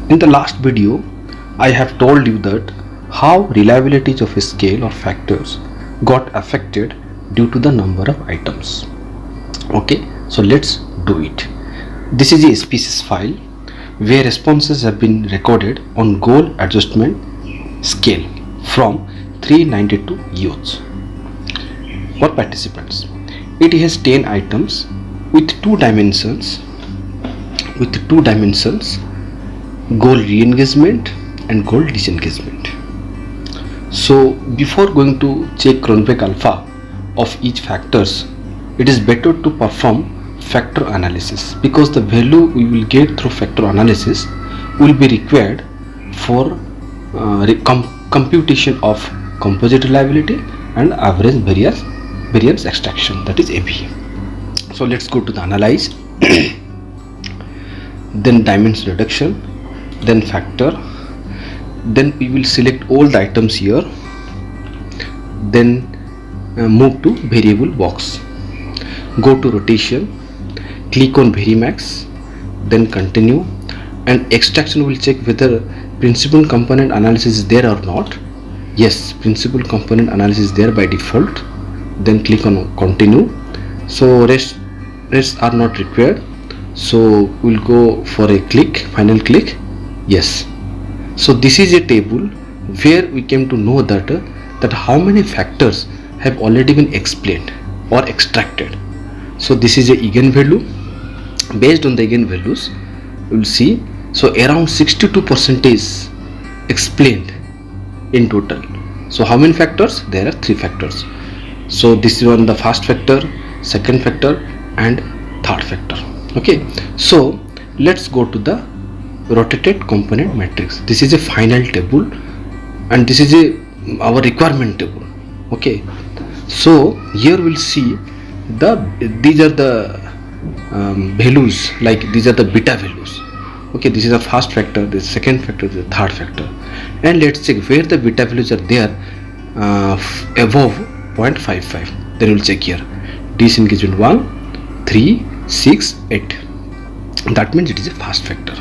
In the last video, I have told you that how reliabilities of a scale or factors got affected due to the number of items. Okay, so let's do it. This is a SPSS file where responses have been recorded on goal adjustment scale from 392 youths or participants. It has 10 items with two dimensions goal re-engagement and goal disengagement. So before going to check Cronbach alpha of each factors, it is better to perform factor analysis, because the value we will get through factor analysis will be required for computation of composite reliability and average variance extraction, that is AB. So let's go to the analyze, then dimension reduction, then factor, then we will select all the items here, then move to variable box, go to rotation, click on Varimax, then continue, and extraction will check whether principal component analysis is there or not. Yes, principal component analysis is there by default, then click on continue. So rest are not required, so we'll go for a final click. Yes, so this is a table where we came to know that how many factors have already been explained or extracted. So this is a eigenvalue. Based on the eigenvalues, we will see, so around 62% is explained in total. So how many factors? There are 3 factors. So this is the first factor, second factor and third factor. Okay, so let's go to the rotated component matrix. This is a final table and this is our requirement table. Okay, so here we'll see these are the values, like these are the beta values. Okay, this is the first factor, the second factor, the third factor, and let's check where the beta values are there above 0.55. Then we'll check here disengagement 1, 3, 6, 8. That means it is a first factor.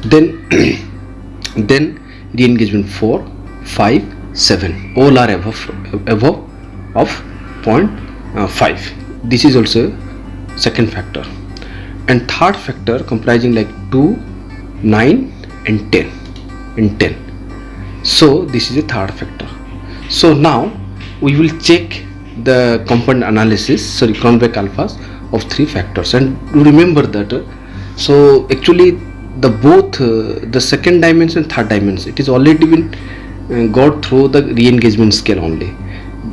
Then re-engagement 4, 5, 7, all are above of 0.5. This is also second factor, and third factor comprising like 2, 9 and 10. So this is a third factor. So now we will check the component analysis, Cronbach alphas of 3 factors, and remember that so actually the second dimension, third dimension, it is already been got through the re-engagement scale only.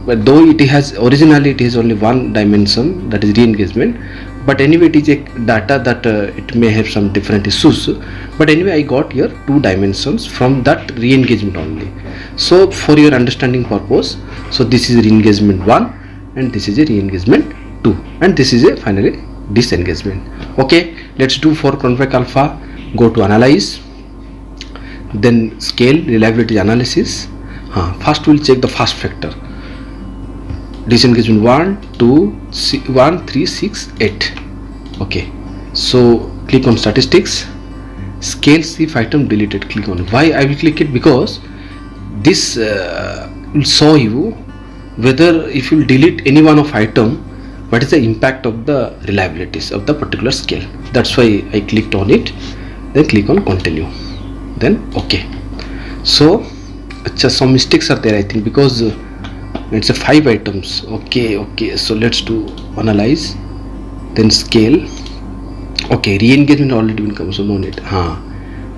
But though it has originally it is only one dimension, that is re-engagement, but anyway it is a data that it may have some different issues, but anyway I got here 2 dimensions from that re-engagement only. So for your understanding purpose, so this is re-engagement 1 and this is a re-engagement 2 and this is a finally disengagement. Okay, let's do for Cronbach alpha. Go to analyze, then scale reliability analysis. First we'll check the first factor, disengagement 1, 3, 6, 8. Okay, so click on statistics, scale if item deleted, click on it. Why I will click it? Because this will show you whether if you delete any one of item, what is the impact of the reliabilities of the particular scale. That's why I clicked on it, then click on continue, then okay. So just some mistakes are there I think, because it's a 5 items. Okay, so let's do analyze, then scale. Okay, re-engagement already been come, so no need.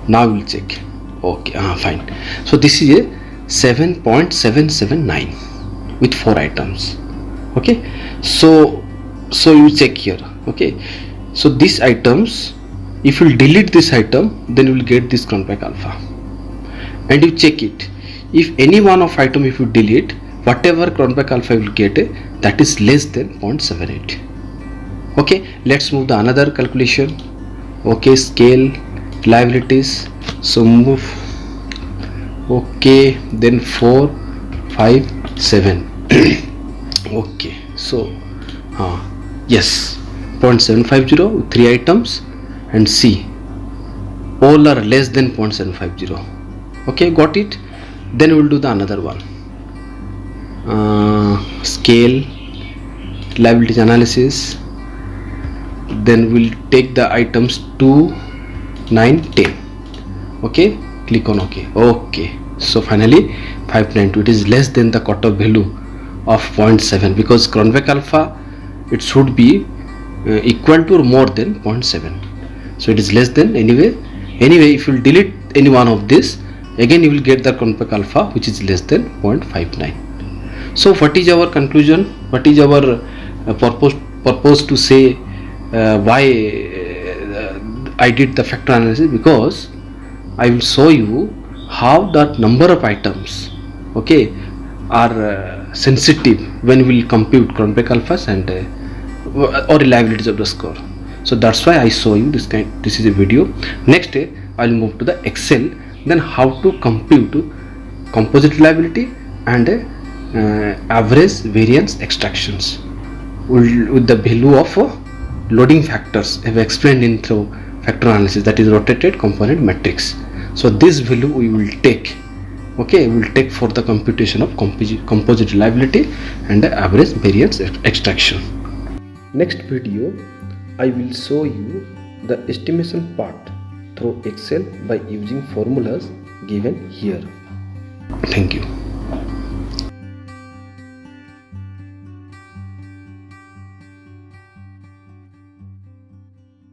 Now we'll check. Okay, fine. So this is a 7.779 with 4 items. Okay, so you check here. Okay, so these items, if you delete this item, then you will get this Cronbach alpha, and you check it. If any one of item if you delete, whatever Cronbach alpha you will get, that is less than 0.78. Okay, let's move the another calculation. Okay, scale reliabilities, so move. Okay, then 4, 5, 7. Okay, so yes, 0.750 with 3 items, and C all are less than 0.750. Okay, got it? Then we will do the another one, scale liabilities analysis. Then we'll take the items 2, 9, 10. Okay, click on OK. Okay, so finally 592, it is less than the cutoff value of 0.7, because Cronbach alpha, it should be equal to or more than 0.7. So it is less than. Anyway, if you delete any one of this, again you will get the Cronbach alpha which is less than 0.59. So what is our conclusion? What is our purpose to say why I did the factor analysis? Because I will show you how that number of items, okay, are sensitive when we will compute Cronbach alphas and or reliabilities of the score. So that's why I show you this is a video. Next I will move to the Excel, then how to compute composite reliability and average variance extractions with the value of loading factors I have explained in through factor analysis, that is rotated component matrix. So this value we will take, okay, we will take for the computation of composite reliability and the average variance extraction. Next video I will show you the estimation part through Excel by using formulas given here. Thank you.